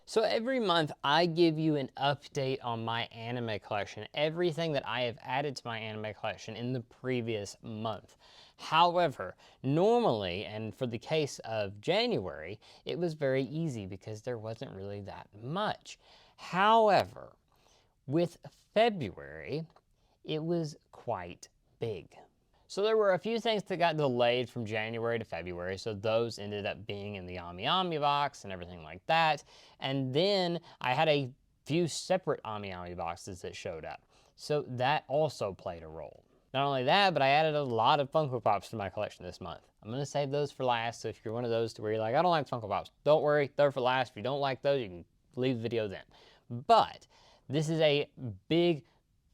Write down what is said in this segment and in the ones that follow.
So every month I give you an update on my anime collection, everything that I have added to my anime collection in the previous month. However, normally, and for the case of January, it was very easy because there wasn't really that much. However, with February, it was quite big. So there were a few things that got delayed from January to February, so those ended up being in the Ami Ami box and everything like that. And then I had a few separate Ami Ami boxes that showed up. So that also played a role. Not only that, but I added a lot of Funko Pops to my collection this month. I'm going to save those for last, so if you're one of those to where you're like, I don't like Funko Pops, don't worry, they're for last. If you don't like those, you can leave the video then. But this is a big,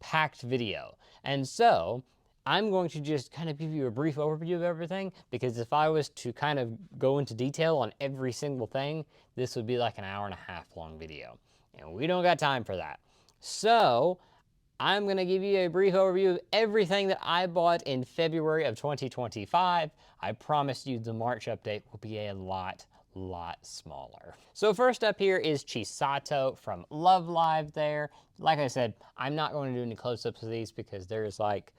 packed video. And so I'm going to just kind of give you a brief overview of everything, because if I was to kind of go into detail on every single thing, this would be like an hour and a half long video. And we don't got time for that. So I'm going to give you a brief overview of everything that I bought in February of 2025. I promise you the March update will be a lot smaller. So first up here is Chisato from Love Live there. Like I said, I'm not going to do any close-ups of these because there's like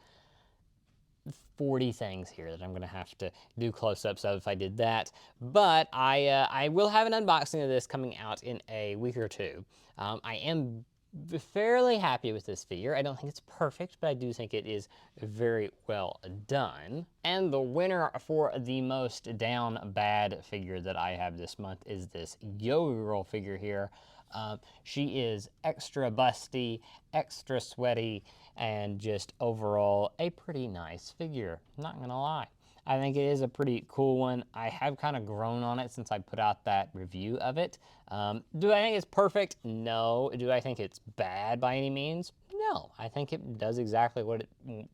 40 things here that I'm going to have to do close-ups of if I did that. But I will have an unboxing of this coming out in a week or two. I am fairly happy with this figure. I don't think it's perfect, but I do think it is very well done. And the winner for the most down bad figure that I have this month is this Yoga Girl figure here. She is extra busty, extra sweaty, and just overall a pretty nice figure, not gonna lie. I think it is a pretty cool one. I have kind of grown on it since I put out that review of it. Do I think it's perfect? No. Do I think it's bad by any means? No. I think it does exactly what it,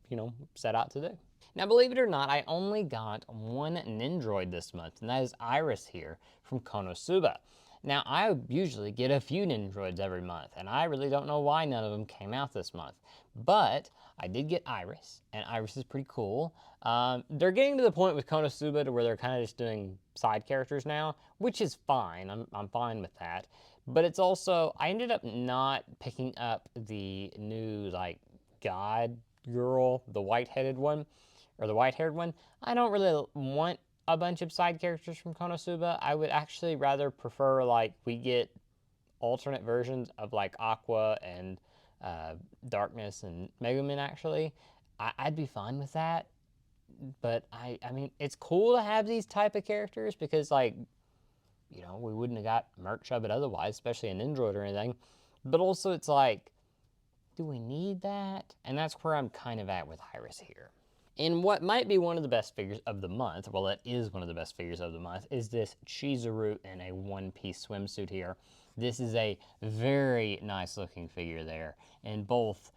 set out to do. Now, believe it or not, I only got one Nendoroid this month, and that is Iris here from Konosuba. Now, I usually get a few Nendoroids every month, and I really don't know why none of them came out this month. But I did get Iris, and Iris is pretty cool. They're getting to the point with Konosuba to where they're kind of just doing side characters now, which is fine. I'm fine with that. But it's also, I ended up not picking up the new, like, God girl, the white-headed one, or the white-haired one. I don't really want a bunch of side characters from Konosuba. I would actually rather prefer, like, we get alternate versions of, like, Aqua and Darkness and Megumin, actually. I'd be fine with that. But, I mean, it's cool to have these type of characters because, like, we wouldn't have got merch of it otherwise, especially an Nendoroid or anything. But also, it's like, do we need that? And that's where I'm kind of at with Iris here. And what might be one of the best figures of the month, well, it is one of the best figures of the month, is this Chizuru in a one-piece swimsuit here. This is a very nice looking figure there in both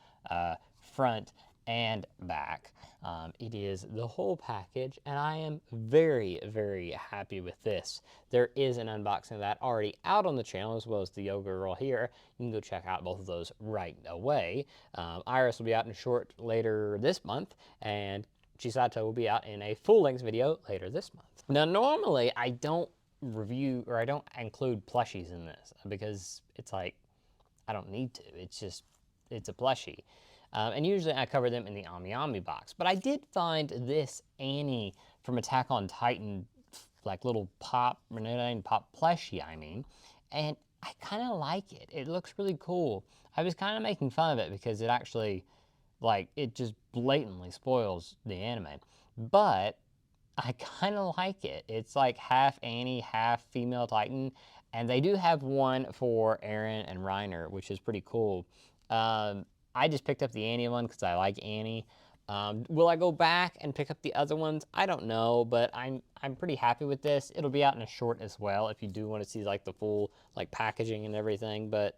front and back. It is the whole package, and I am very, very happy with this. There is an unboxing of that already out on the channel, as well as the Yoga Girl here. You can go check out both of those right away. Iris will be out in short later this month, and Chisato will be out in a full-length video later this month. Now, normally, I don't review, or I don't include plushies in this, because it's like, I don't need to. It's a plushie. And usually I cover them in the Ami Ami box. But I did find this Annie from Attack on Titan, like little pop plushie, and I kind of like it. It looks really cool. I was kind of making fun of it because it actually, like, it just blatantly spoils the anime. But I kind of like it. It's like half Annie, half female Titan. And they do have one for Eren and Reiner, which is pretty cool. I just picked up the Annie one because I like Annie. Will I go back and pick up the other ones? I don't know, but I'm pretty happy with this. It'll be out in a short as well if you do want to see like the full like packaging and everything. But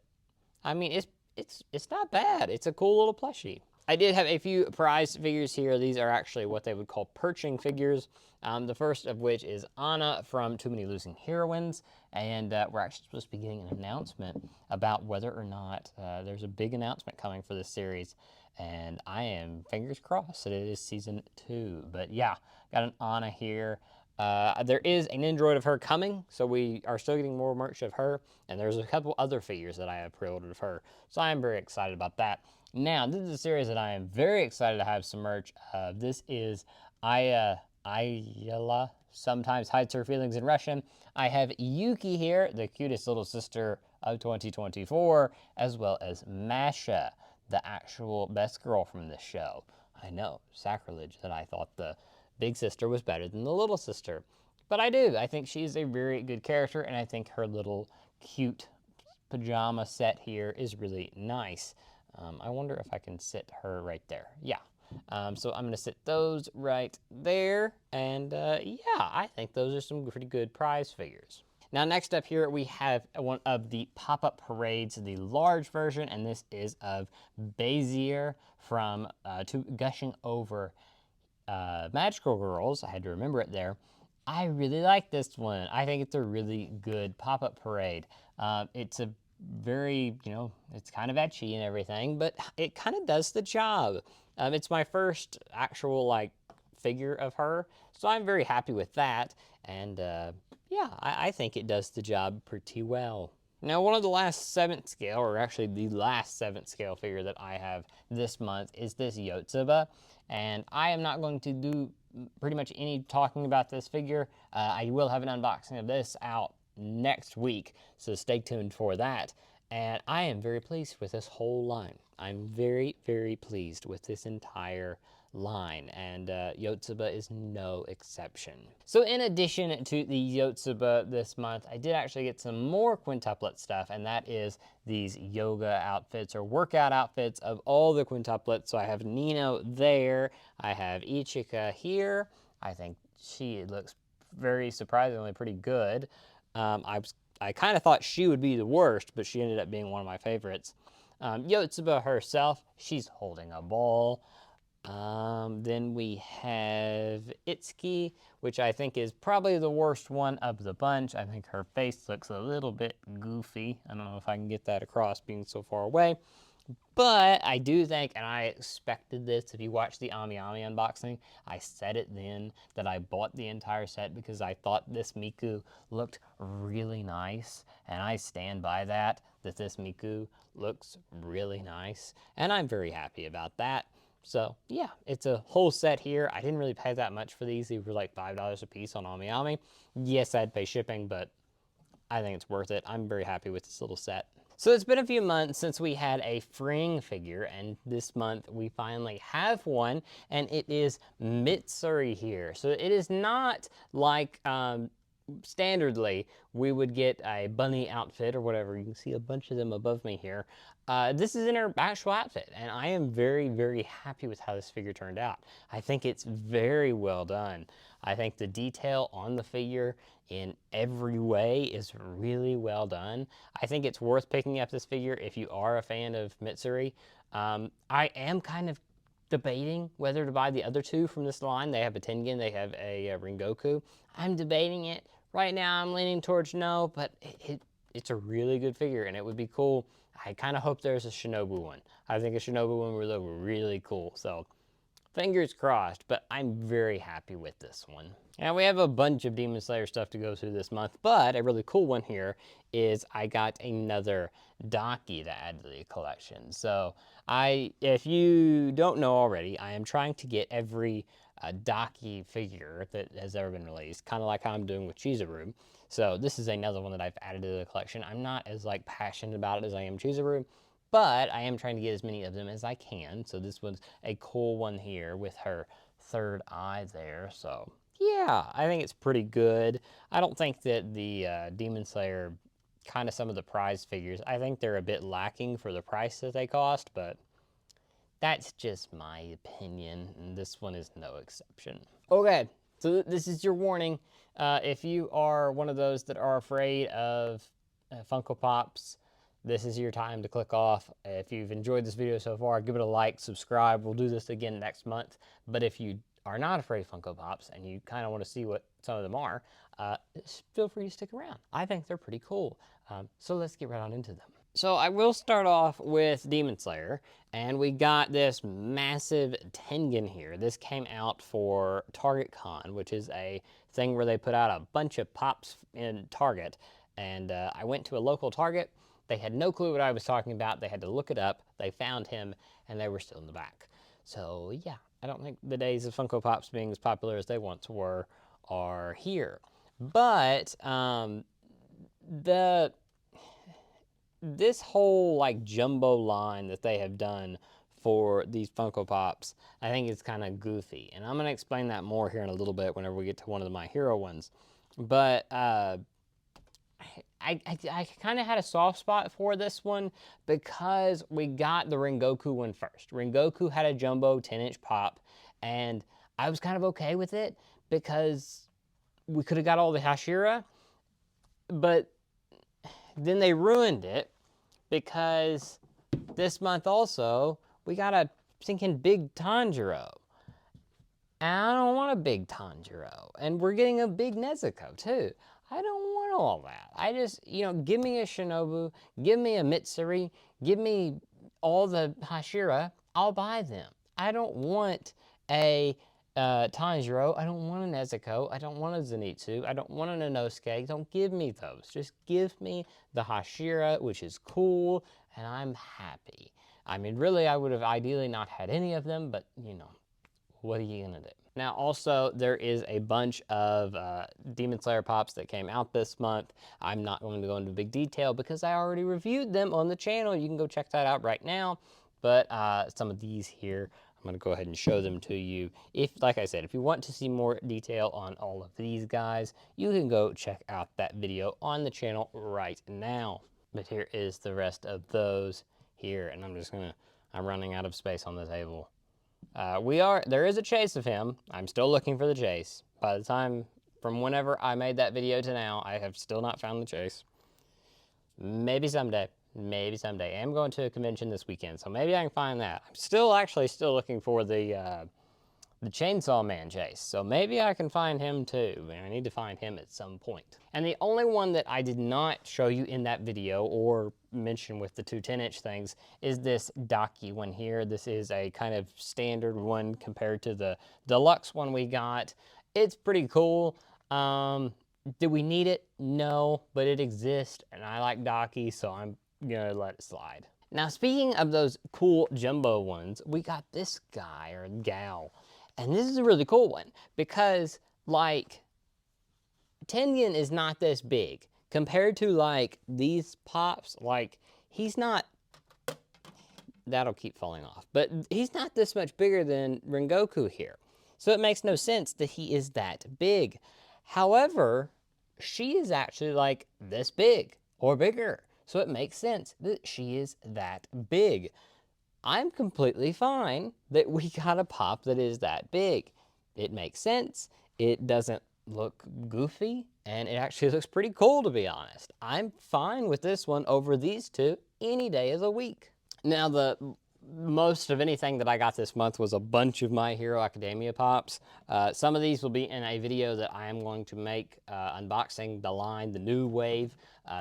I mean, it's not bad. It's a cool little plushie. I did have a few prize figures here. These are actually what they would call perching figures. The first of which is Anna from Too Many Losing Heroines. And we're actually supposed to be getting an announcement about whether or not there's a big announcement coming for this series. And I am fingers crossed that it is season 2. But yeah, got an Anna here. There is a Nendoroid of her coming, so we are still getting more merch of her, and there's a couple other figures that I have pre-ordered of her, so I am very excited about that. Now, this is a series that I am very excited to have some merch of. This is Ayala, sometimes hides her feelings in Russian. I have Yuki here, the cutest little sister of 2024, as well as Masha, the actual best girl from this show. I know, sacrilege that I thought the big sister was better than the little sister. But I do. I think she's a very good character, and I think her little cute pajama set here is really nice. I wonder if I can sit her right there. Yeah. So I'm going to sit those right there. And yeah, I think those are some pretty good prize figures. Now, next up here, we have one of the pop-up parades, the large version, and this is of Bezier from To Gushing Over Magical Girls. I had to remember it there. I really like this one. I think it's a really good pop-up parade. It's a very, it's kind of etchy and everything, but it kind of does the job. It's my first actual, figure of her, so I'm very happy with that. And, yeah, I think it does the job pretty well. Now, one of the last 7th scale, or actually the last 7th scale figure that I have this month is this Yotsuba. And I am not going to do pretty much any talking about this figure. I will have an unboxing of this out next week, so stay tuned for that. And I am very pleased with this whole line. I'm very, very pleased with this entire line, and Yotsuba is no exception. So in addition to the Yotsuba this month, I did actually get some more quintuplet stuff, and that is these yoga outfits or workout outfits of all the quintuplets. So I have Nino there, I have Ichika here. I think she looks very surprisingly pretty good. I kind of thought she would be the worst, but she ended up being one of my favorites. Yotsuba herself, she's holding a ball. Then we have Itsuki, which I think is probably the worst one of the bunch. I think her face looks a little bit goofy. I don't know if I can get that across being so far away. But I do think, and I expected this, if you watch the Ami Ami unboxing, I said it then that I bought the entire set because I thought this Miku looked really nice. And I stand by that this Miku looks really nice. And I'm very happy about that. So yeah, it's a whole set here. I didn't really pay that much for these. They were like $5 a piece on Ami Ami. Yes, I'd pay shipping, but I think it's worth it. I'm very happy with this little set. So it's been a few months since we had a Fring figure, and this month we finally have one, and it is Mitsuri here. So it is not like standardly we would get a bunny outfit or whatever. You can see a bunch of them above me here. This is in her actual outfit, and I am very, very happy with how this figure turned out. I think it's very well done. I think the detail on the figure in every way is really well done. I think it's worth picking up this figure if you are a fan of Mitsuri. I am kind of debating whether to buy the other two from this line. They have a Tengen, they have a Rengoku. I'm debating it. Right now I'm leaning towards no, but it's a really good figure and it would be cool. I kind of hope there's a Shinobu one. I think a Shinobu one would look really cool. So fingers crossed, but I'm very happy with this one. Now we have a bunch of Demon Slayer stuff to go through this month, but a really cool one here is I got another Daki to add to the collection. So if you don't know already, I am trying to get every Daki figure that has ever been released, kind of like how I'm doing with Chizuru. So this is another one that I've added to the collection. I'm not as passionate about it as I am Chizuru, but I am trying to get as many of them as I can. So this one's a cool one here with her third eye there. So yeah, I think it's pretty good. I don't think that the Demon Slayer, kind of some of the prize figures, I think they're a bit lacking for the price that they cost, but that's just my opinion, and this one is no exception. Okay, so this is your warning. If you are one of those that are afraid of Funko Pops, this is your time to click off. If you've enjoyed this video so far, give it a like, subscribe. We'll do this again next month. But if you are not afraid of Funko Pops and you kind of want to see what some of them are, feel free to stick around. I think they're pretty cool. So let's get right on into them. So I will start off with Demon Slayer, and we got this massive Tengen here. This came out for Target Con, which is a thing where they put out a bunch of pops in Target. And I went to a local Target. They had no clue what I was talking about. They had to look it up. They found him, and they were still in the back. So yeah, I don't think the days of Funko Pops being as popular as they once were are here. But the this whole like jumbo line that they have done for these Funko Pops, I think is kind of goofy. And I'm going to explain that more here in a little bit whenever we get to one of My Hero ones. But I kind of had a soft spot for this one because we got the Rengoku one first. Rengoku had a jumbo 10-inch pop, and I was kind of okay with it because we could have got all the Hashira, but then they ruined it because this month also we got a stinking big Tanjiro. And I don't want a big Tanjiro. And we're getting a big Nezuko too. I don't want all that. I just, give me a Shinobu, give me a Mitsuri, give me all the Hashira, I'll buy them. I don't want a Tanjiro, I don't want a Nezuko, I don't want a Zenitsu, I don't want an Inosuke, don't give me those. Just give me the Hashira, which is cool, and I'm happy. I mean, really, I would have ideally not had any of them, but, what are you gonna do? Now, also, there is a bunch of Demon Slayer Pops that came out this month. I'm not going to go into big detail because I already reviewed them on the channel. You can go check that out right now. But some of these here, I'm going to go ahead and show them to you. Like I said, if you want to see more detail on all of these guys, you can go check out that video on the channel right now. But here is the rest of those here, and I'm running out of space on the table. There is a chase of him. I'm still looking for the chase. By the time, from whenever I made that video to now, I have still not found the chase. Maybe someday. Maybe someday. I'm going to a convention this weekend, so maybe I can find that. I'm still looking for the Chainsaw Man chase, so maybe I can find him too. I need to find him at some point. And the only one that I did not show you in that video or mention with the two 10-inch things is this Daki one here. This is a kind of standard one compared to the deluxe one we got. It's pretty cool. Do we need it? No, but it exists, and I like Daki, so I'm gonna let it slide. Now, speaking of those cool jumbo ones, we got this guy or gal. And this is a really cool one because, like, Tengen is not this big. Compared to, like, these pops, like, he's not... That'll keep falling off. But he's not this much bigger than Rengoku here. So it makes no sense that he is that big. However, she is actually, like, this big or bigger. So it makes sense that she is that big. I'm completely fine that we got a pop that is that big. It makes sense. It doesn't look goofy, and it actually looks pretty cool, to be honest. I'm fine with this one over these two any day of the week. Now, the most of anything that I got this month was a bunch of My Hero Academia Pops. Some of these will be in a video that I am going to make unboxing the line, the new wave.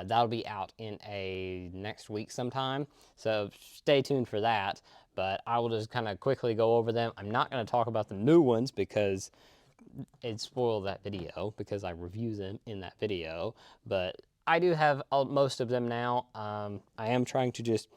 That'll be out in next week sometime, so stay tuned for that. But I will just kind of quickly go over them. I'm not going to talk about the new ones because it'd spoil that video because I review them in that video. But I do have most of them now. I am trying to just...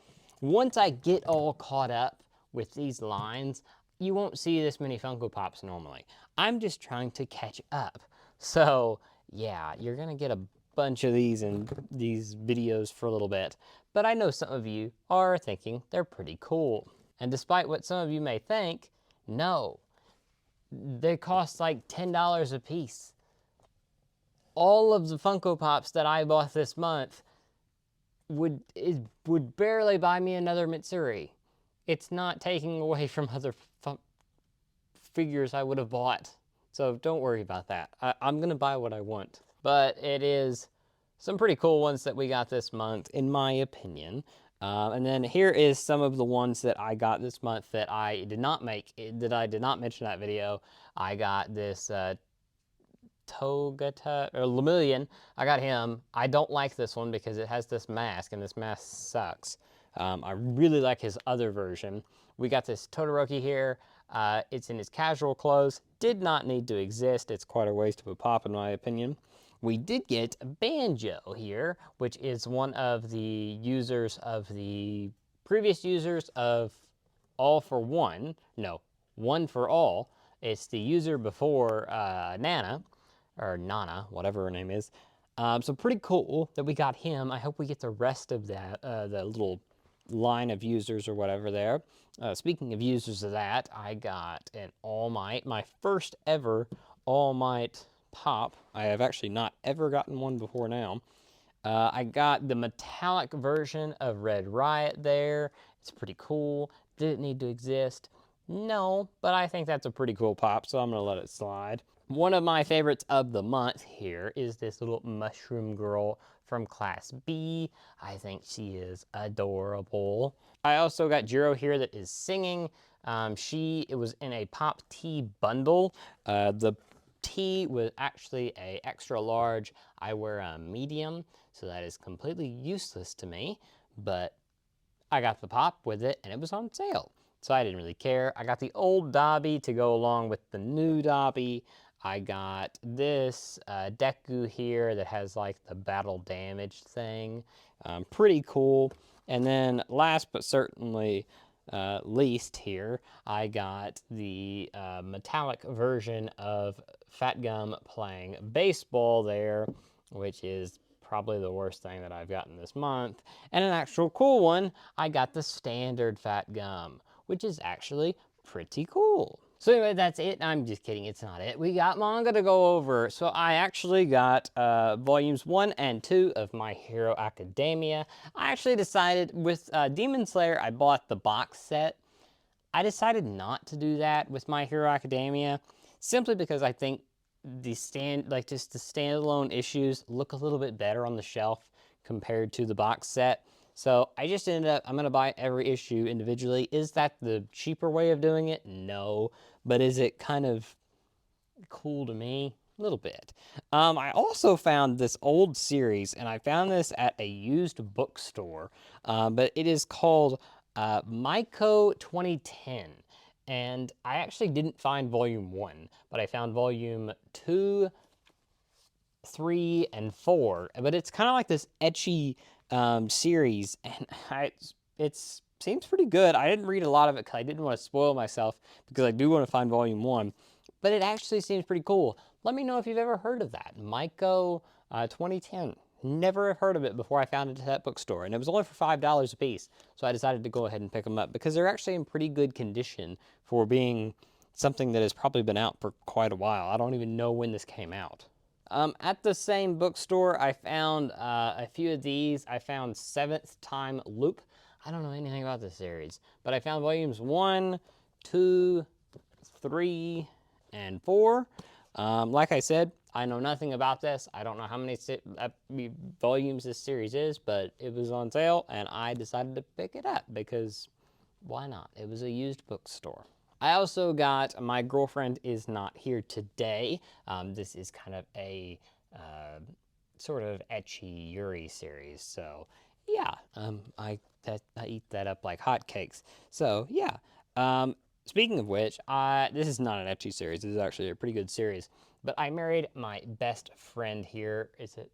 Once I get all caught up with these lines, you won't see this many Funko Pops normally. I'm just trying to catch up. So, yeah, you're going to get a bunch of these in these videos for a little bit. But I know some of you are thinking they're pretty cool. And despite what some of you may think, no. They cost like $10 a piece. All of the Funko Pops that I bought this month would barely buy me another Mitsuri. It's not taking away from other figures I would have bought. So don't worry about that. I'm going to buy what I want. But it is some pretty cool ones that we got this month, in my opinion. And then here is some of the ones that I got this month that I did not mention in that video. I got this Togata, or Lemillion. I got him. I don't like this one because it has this mask, and this mask sucks. I really like his other version. We got this Todoroki here. It's in his casual clothes. Did not need to exist. It's quite a waste of a pop, in my opinion. We did get Banjo here, which is one of the users of the previous users of All for One. No, One for All. It's the user before Nana, or Nana, whatever her name is. So pretty cool that we got him. I hope we get the rest of that, the little line of users or whatever there. Speaking of users of that, I got an All Might, my first ever All Might pop. I have actually not ever gotten one before now. I got the metallic version of Red Riot there. It's pretty cool. Did it need to exist? No, but I think that's a pretty cool pop, so I'm going to let it slide. One of my favorites of the month here is this little mushroom girl from Class B. I think she is adorable. I also got Jiro here that is singing. It was in a Pop Tea bundle. The tea was actually a extra large. I wear a medium, so that is completely useless to me, but I got the pop with it and it was on sale, so I didn't really care. I got the old Dobby to go along with the new Dobby. I got this Deku here that has like the battle damage thing. Pretty cool. And then last but certainly least here, I got the metallic version of Fat Gum playing baseball there, which is probably the worst thing that I've gotten this month. And an actual cool one, I got the standard Fat Gum, which is actually pretty cool. So anyway, that's it. I'm just kidding, it's not it. We got manga to go over. So I actually got volumes 1 and 2 of My Hero Academia. I actually decided with Demon Slayer, I bought the box set. I decided not to do that with My Hero Academia, simply because I think the standalone issues look a little bit better on the shelf compared to the box set. So I just ended up, I'm going to buy every issue individually. Is that the cheaper way of doing it? No. But is it kind of cool to me? A little bit. I also found this old series, and I found this at a used bookstore, but it is called Maiko 2010. And I actually didn't find volume 1, but I found volume 2, 3, and 4. But it's kind of like this ecchi series, and it seems pretty good. I didn't read a lot of it because I didn't want to spoil myself, because I do want to find volume 1. But it actually seems pretty cool. Let me know if you've ever heard of that. Maiko 2010. Never heard of it before I found it at that bookstore, and it was only for $5 a piece, so I decided to go ahead and pick them up because they're actually in pretty good condition for being something that has probably been out for quite a while. I don't even know when this came out. At the same bookstore, I found a few of these. I found Seventh Time Loop. I don't know anything about this series, but I found volumes 1, 2, 3, and 4. Like I said, I know nothing about this. I don't know how many volumes this series is, but it was on sale, and I decided to pick it up because why not? It was a used bookstore. I also got My Girlfriend Is Not Here Today. This is kind of a sort of ecchi Yuri series, so yeah, I eat that up like hotcakes. So yeah. Speaking of which, this is not an ecchi series. This is actually a pretty good series. But I married my best friend here.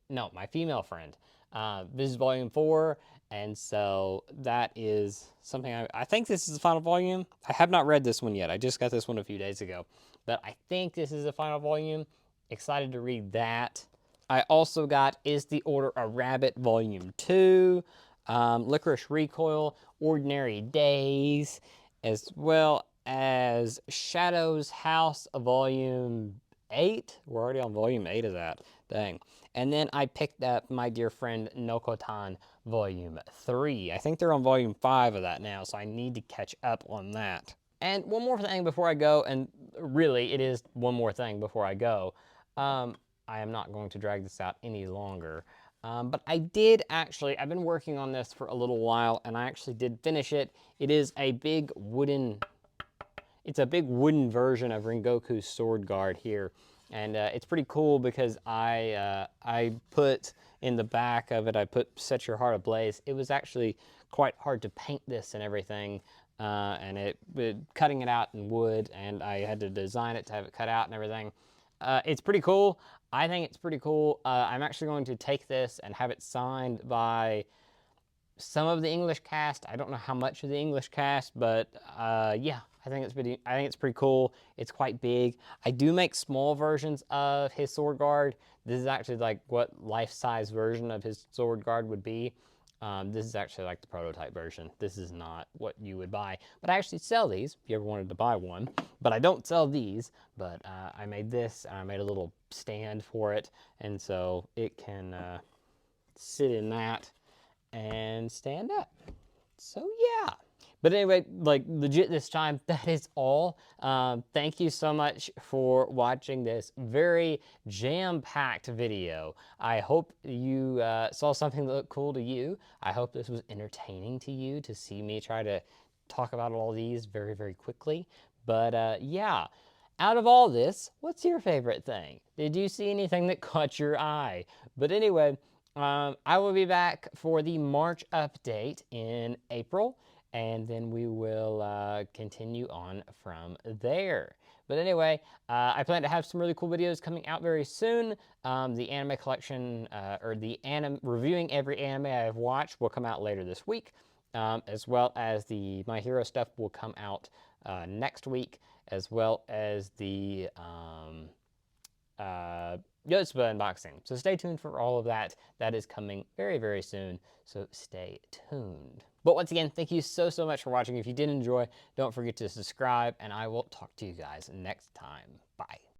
No, my female friend. This is volume 4, and so that is something I think this is the final volume. I have not read this one yet. I just got this one a few days ago. But I think this is the final volume. Excited to read that. I also got Is the Order a Rabbit volume 2, Licorice Recoil, Ordinary Days, as well as Shadow's House volume 8. We're already on volume 8 of that. Dang. And then I picked up My Dear Friend Nokotan volume 3. I think they're on volume 5 of that now, so I need to catch up on that. And one more thing before I go, and really it is one more thing before I go. I am not going to drag this out any longer. But I did actually, I've been working on this for a little while, and I actually did finish it. It is a big wooden, it's a big wooden version of Rengoku's sword guard here. And it's pretty cool because I put in the back of it, I put Set Your Heart Ablaze. It was actually quite hard to paint this and everything, and cutting it out in wood, and I had to design it to have it cut out and everything. It's pretty cool. I think it's pretty cool. I'm actually going to take this and have it signed by some of the English cast. I don't know how much of the English cast, but yeah, I think it's pretty cool. It's quite big. I do make small versions of his sword guard. This is actually like what life-size version of his sword guard would be. This is actually like the prototype version. This is not what you would buy, but I actually sell these if you ever wanted to buy one. But I don't sell these, but I made this, and I made a little stand for it, and so it can sit in that and stand up. So yeah. But anyway, like legit this time, that is all. Thank you so much for watching this very jam-packed video. I hope you saw something that looked cool to you. I hope this was entertaining to you to see me try to talk about all these very, very quickly. But yeah, out of all this, what's your favorite thing? Did you see anything that caught your eye? But anyway, I will be back for the March update in April, and then we will continue on from there. But anyway, I plan to have some really cool videos coming out very soon. The anime collection, or the reviewing every anime I've watched will come out later this week, as well as the My Hero stuff will come out next week, as well as the Yotsuba unboxing. So stay tuned for all of that. That is coming very, very soon. So stay tuned. But once again, thank you so, so much for watching. If you did enjoy, don't forget to subscribe, and I will talk to you guys next time. Bye.